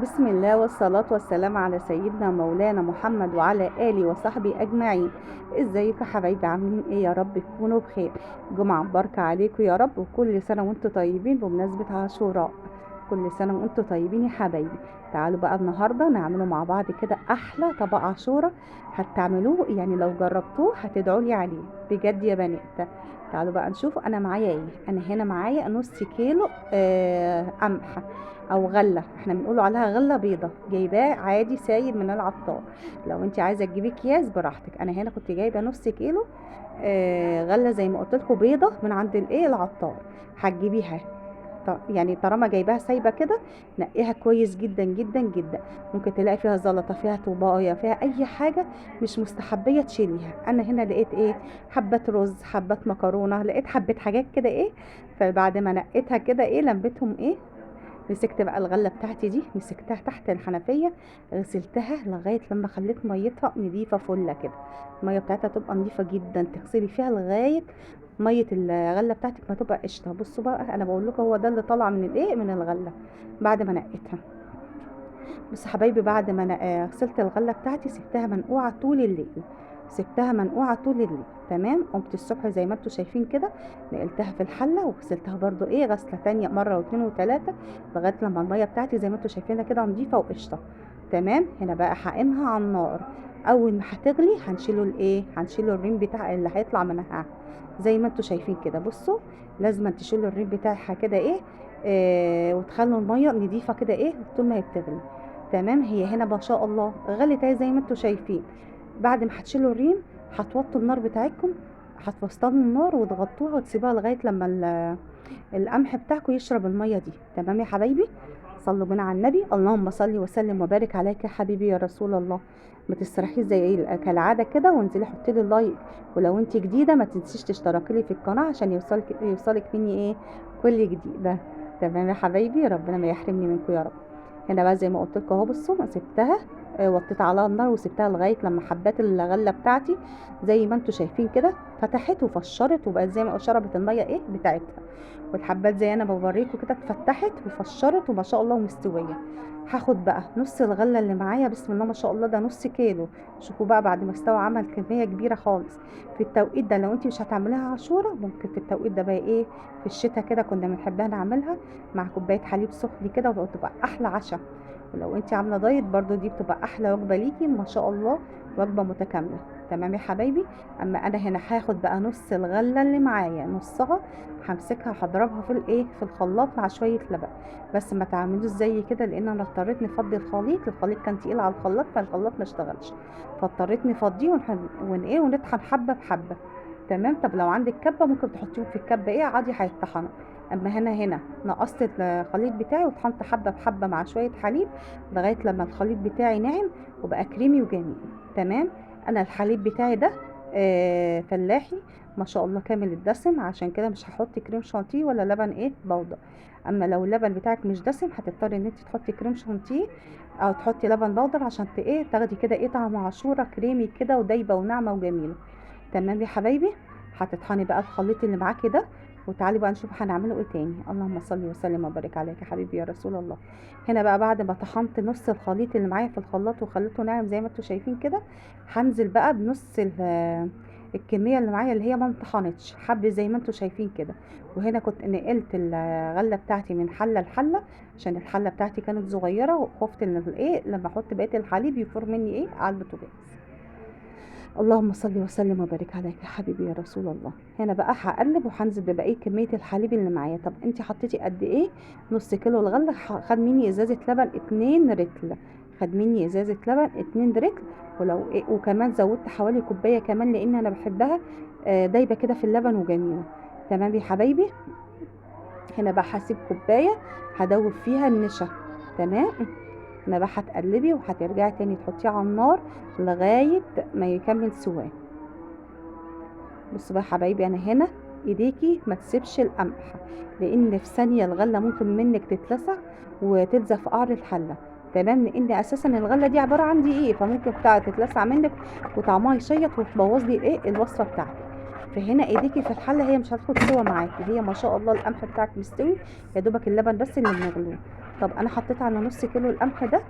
بسم الله والصلاة والسلام على سيدنا مولانا محمد وعلى آله وصحبه أجمعين. ازيكم يا حبايبي؟ عاملين ايه؟ يا رب تكونوا بخير. جمعة مباركة عليكم يا رب، وكل سنة وانتم طيبين بمناسبة عاشوراء. كل سنة وانتم طيبين يا حبايبي. تعالوا بقى النهاردة نعمله مع بعض كده أحلى طبق عاشوراء. هتعملوه يعني لو جربتوه هتدعوا لي عليه بجد يا بنات. تعالوا بقى نشوف انا معايا ايه. انا هنا معايا نص كيلو قمح او غله، احنا بنقولوا عليها غله بيضه، جايباه عادي سايب من العطار. لو انت عايزه تجيبي اكياس براحتك. انا هنا كنت جايبه نص كيلو غله زي ما قلت لكم بيضه من عند العطار. هتجيبيها يعني طالما جايباها سايبه كده، نقيها كويس جدا جدا جدا. ممكن تلاقي فيها زلطه، فيها طوبايه، فيها اي حاجه مش مستحبيه تشيليها. انا هنا لقيت ايه؟ حبه رز، حبه مكرونه، لقيت حبه حاجات كده ايه. فبعد ما نقيتها كده ايه لميتهم ايه، مسكت بقى الغله بتاعتي دي، مسكتها تحت الحنفيه، غسلتها لغايه لما خليت ميتها نضيفه فله كده. الميه بتاعتها تبقى نضيفه جدا، تغسلي فيها لغايه ميه الغله بتاعتك ما تبقى قشطه. بصوا بقى انا بقول لكم هو ده اللي طالع من الايه، من الغله بعد ما نقيتها. بس حبايبي بعد ما انا غسلت الغله بتاعتي سبتها منقوعه طول الليل، سبتها منقوعه طول الليل. تمام. قمت الصبح زي ما انتم شايفين كده، نقلتها في الحله وغسلتها برضو ايه غسله تانية مره واتنين وتلاته، لغايه لما الميه بتاعتي زي ما انتم شايفينها كده نضيفه وقشطه. تمام. هنا بقى هقيمها على النار. اول ما هتغلي هنشيله الايه، هنشيله الريم بتاع اللي هيطلع منها زي ما انتم شايفين كده. بصوا لازم تشيلوا الريم بتاعها كده ايه، وتخلوا الميه نضيفه كده ايه طول ما هي بتغلي. تمام. هي هنا ما شاء الله غلت اهي زي ما انتم شايفين. بعد ما هتشيلوا الريم هتوطوا النار بتاعتكم، هتوسطنوا النار وتغطوها وتسيبوها لغايه لما القمح بتاعكم يشرب الميه دي. تمام يا حبايبي. صلوا بنا على النبي. اللهم صل وسلم وبارك عليك يا حبيبي يا رسول الله. ما تسترخيش زي كالعاده كده، وانزلي حطي لي اللايك. ولو انت جديده ما تنسيش تشتركي لي في القناه عشان يوصلك مني ايه كل جديد ده. تمام يا حبايبي، ربنا ما يحرمني منكم يا رب. هنا بقى زي ما قلت لكم اهو، بصوا أنا سبتها وطيت عليها النار وسبتها لغايه لما حبات الغله بتاعتي زي ما انتم شايفين كده فتحت وفشرت، وبقت زي ما شربت الميه ايه بتاعتها. والحبات زي انا بوريكم كده اتفتحت وفشرت وما شاء الله ومستويه. هاخد بقى نص الغله اللي معايا، بسم الله ما شاء الله ده نص كيلو. شوفوا بقى بعد ما استوى عمل كميه كبيره خالص. في التوقيت ده لو انت مش هتعمليها عاشوره، ممكن في التوقيت ده بقى ايه، في الشتاء كده كنا بنحبها نعملها مع كوبايه حليب سخن كده، وتبقى احلى عشاء. ولو انت عامله دايت برضو دي بتبقى احلى وجبه ليكي ما شاء الله، وجبه متكامله. تمام يا حبايبي. اما انا هنا هاخد بقى نص الغله اللي معايا، نصها همسكها هضربها في الايه، في الخلاط مع شويه لبن. بس ما تعملوش زي كده لان انا اضطريت نفضي الخليط كان تقيل على الخلاط فالخلاط ما اشتغلش، فاضطريت نفضيه ايه ونطحن حبه بحبه. تمام. طب لو عندك كبه ممكن تحطيهم في الكبه ايه عادي هيتطحنوا. اما هنا نقصت الخليط بتاعي وطحنت حبه بحبه مع شويه حليب لغايه لما الخليط بتاعي ناعم وبقى كريمي وجميل. تمام. انا الحليب بتاعي ده فلاحي ما شاء الله كامل الدسم، عشان كده مش هحط كريم شانتيه ولا لبن ايه بودر. اما لو اللبن بتاعك مش دسم هتضطري ان انت تحطي كريم شانتيه او تحطي لبن بودر عشان ايه تاخدي كده ايه طعم عاشوره كريمي كده ودايبه وناعمه وجميله. تمام يا حبايبي. هتطحني بقى الخليط اللي معاكي ده، وتعالي بقى نشوف هنعمله ايه تاني. اللهم صل وسلم وبارك عليك يا حبيبي يا رسول الله. هنا بقى بعد ما طحنت نص الخليط اللي معايا في الخلاط وخليته ناعم زي ما انتم شايفين كده، هنزل بقى بنص الكميه اللي معايا اللي هي ما انطحنتش حب زي ما انتم شايفين كده. وهنا كنت نقلت الغله بتاعتي من حله لحله عشان الحله بتاعتي كانت صغيره، وخفت ان الايه لما احط بقيه الحليب يفور مني ايه على البوتاجاز. اللهم صل وسلم وبارك عليك يا حبيبي يا رسول الله. هنا بقى هقلب وهنزل ببقيه كميه الحليب اللي معايا. طب انت حطيتي قد ايه؟ نص كيلو الغله خد مني ازازه لبن 2 رتل، خد مني ازازه لبن 2 رتل. ولو إيه وكمان زودت حوالي كوبايه كمان لان انا بحبها دايبه كده في اللبن وجميله. تمام يا حبايبي. هنا بقى هسيب كوبايه هدوب فيها النشا. تمام. هنا بقى هتقلبي وهترجعي تاني تحطيه على النار لغايه ما يكمل سواه. بصوا بقى يا حبايبي، انا هنا ايديكي ما تسيبش القمح لان في ثانيه الغله ممكن منك تتلسع وتلزق في قعر الحله. تمام. لان اساسا الغله دي عباره عن دقيق فممكن تتلسع منك وطعمها يشيط وتبوظ لي الايه الوصفه بتاعتك. فهنا ايديكي في الحله هي مش هتاخد سوا معاكي، هي ما شاء الله القمح بتاعك مستوي، يا دوبك اللبن بس اللي بنغلوه. طب انا حطيت على نص كيلو القمح ده،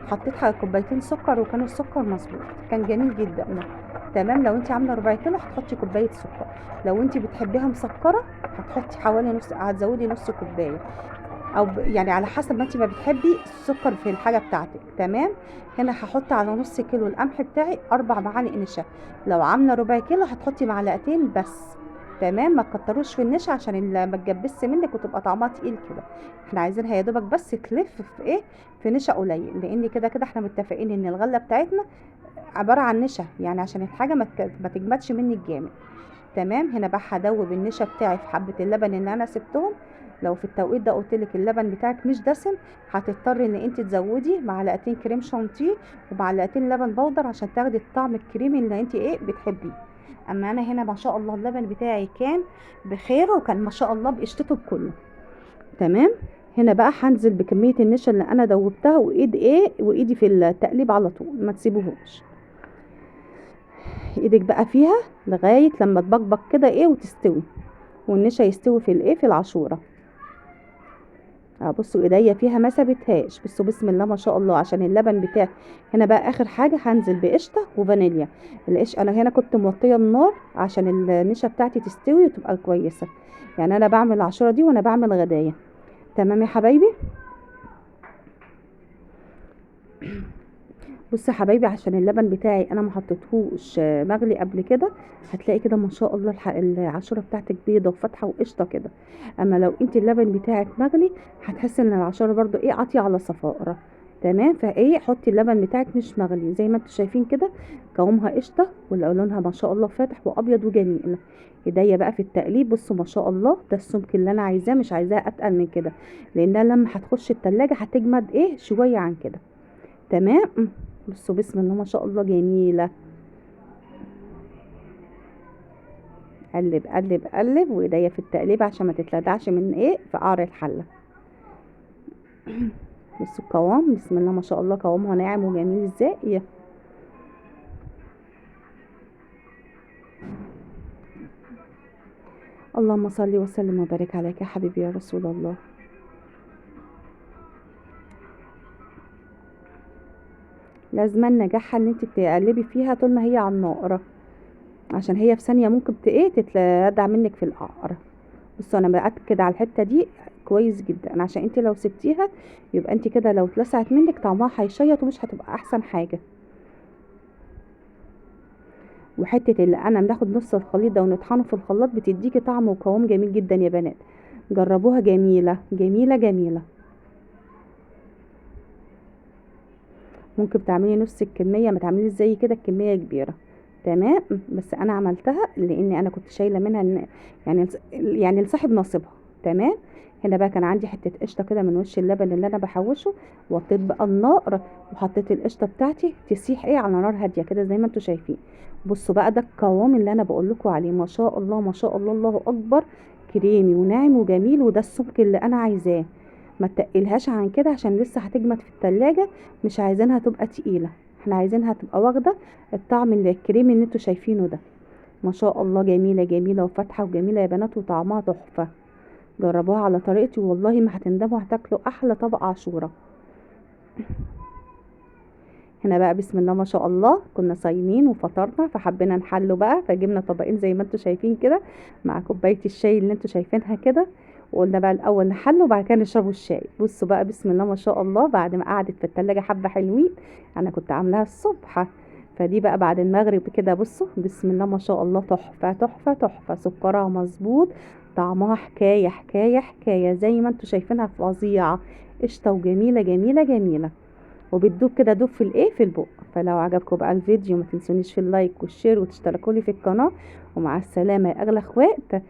حطيت كوبايتين سكر، وكان السكر مظبوط، كان جميل جدا. تمام. لو انت عامله ربع كيلو هتحطي كوبايه سكر، لو انت بتحبيها مسكره هتحطي حوالي نص، هتزودي نص كوبايه، او يعني على حسب ما انت ما بتحبي السكر في الحاجه بتاعتك. تمام. هنا هحط على نص كيلو القمح بتاعي 4 معالق نشا، لو عامله ربع كيلو هتحطي معلقتين بس. تمام. ما تكتروش في النشا عشان ما تجبسش منك وتبقى طعمها تقيل كده. احنا عايزينها يا دوبك بس تلف في ايه، في نشا قليل، لان كده كده احنا متفقين ان الغله بتاعتنا عباره عن نشا، يعني عشان الحاجه ما تجمدش منك جامد. تمام. هنا بقى هدوب النشا بتاعي في حبه اللبن اللي انا سبتهم. لو في التوقيت ده قلت لك اللبن بتاعك مش دسم، هتضطري ان انت تزودي معلقتين كريم شانتيه ومعلقتين لبن بودر عشان تاخدي الطعم الكريمي اللي انت ايه بتحبيه. اما انا هنا ما شاء الله اللبن بتاعي كان بخير، وكان ما شاء الله بقشطته بكله. تمام. هنا بقى هنزل بكميه النشا اللي انا دوبتها، وايدي في التقليب على طول، ما تسيبوهوش ايدك بقى فيها لغايه لما تبقبق كده وتستوي، والنشا يستوي في في العاشوره. بصوا ايديا فيها ما سابتهاش. بصوا بسم الله ما شاء الله عشان اللبن بتاعي. هنا بقى اخر حاجه هنزل بقشطه وفانيليا. انا هنا كنت موطيه النار عشان النشا بتاعتي تستوي وتبقى كويسه، يعني انا بعمل العاشوره دي وانا بعمل غدايا. تمام يا حبايبي. بص يا حبايبي، عشان اللبن بتاعي انا ما حطيتهوش مغلي قبل كده، هتلاقي كده ما شاء الله العشوره بتاعتك بيضه وفاتحه وقشطه كده. اما لو انت اللبن بتاعك مغلي هتحسي ان العشوره برضو عاطيه على صفائره. تمام. حطي اللبن بتاعك مش مغلي زي ما انتم شايفين كده، قوامها قشطه ولونها ما شاء الله فاتح وابيض وجميل. ايديا بقى في التقليب. بصوا ما شاء الله ده السمك اللي انا عايزاه، مش عايزاه اتقل من كده، لانها لما هتخش التلاجة هتجمد شويه عن كده. تمام. بصوا بسم الله ما شاء الله جميلة. قلب قلب قلب، وايديا في التقليب عشان ما تتلدعش من في قعر الحلة. بصوا القوام بسم الله ما شاء الله، قوامها ناعم وجميل ازاي. اللهم صل وسلم وبارك عليك يا حبيبي يا رسول الله. لازم نجاحها ان انت تقلبي فيها طول ما هي على النار، عشان هي في ثانيه ممكن تتلدع منك في القعر. بصوا انا باكد على الحته دي كويس جدا، عشان انت لو سبتيها يبقى انت كده لو اتلسعت منك طعمها هيشيط ومش هتبقى احسن حاجه. وحته اللي انا بناخد نص الخليط ده ونطحنه في الخلاط بتديكي طعم وقوام جميل جدا يا بنات، جربوها. جميله جميله جميله. ممكن تعملي نص الكميه، ما تعمليش زي كده الكميه كبيره. تمام. بس انا عملتها لان انا كنت شايله منها يعني لصاحب نصيبها. تمام. هنا بقى كان عندي حته قشطه كده من وش اللبن اللي انا بحوشه، وطيت بقى النار وحطيت القشطه بتاعتي تسيح على نار هاديه كده زي ما انتم شايفين. بصوا بقى ده القوام اللي انا بقول لكم عليه، ما شاء الله ما شاء الله الله اكبر، كريمي وناعم وجميل، وده السمك اللي انا عايزاه. ما تقلهاش عن كده عشان لسه هتجمد في التلاجة، مش عايزينها تبقى تقيله، احنا عايزينها تبقى واخده الطعم اللي الكريمي اللي انتوا شايفينه ده. ما شاء الله جميله جميله وفاتحه وجميله يا بنات، وطعمها تحفه. جربوها على طريقتي والله ما هتندموا، هتاكلوا احلى طبق عاشوره. هنا بقى بسم الله ما شاء الله كنا صايمين وفطرنا، فحبينا نحلوا بقى، فجبنا طبقين زي ما انتوا شايفين كده مع كوبايه الشاي اللي انتوا شايفينها كده، وقلنا بقى الاول نحلوا وبعد كده نشربوا الشاي. بصوا بقى بسم الله ما شاء الله بعد ما قعدت في التلاجة حبه حلوين، انا كنت عاملاها الصبح، فدي بقى بعد المغرب كده. بصوا بسم الله ما شاء الله تحفه تحفه تحفه، سكرها مظبوط، طعمها حكايه حكايه حكايه زي ما انتوا شايفينها، فظيعه، قشطه وجميله جميله جميله، وبتدوب كده دوب في في البق. فلو عجبكم بقى الفيديو ما تنسونيش في اللايك والشير وتشتركوا لي في القناه، ومع السلامه يا اغلى اخوات.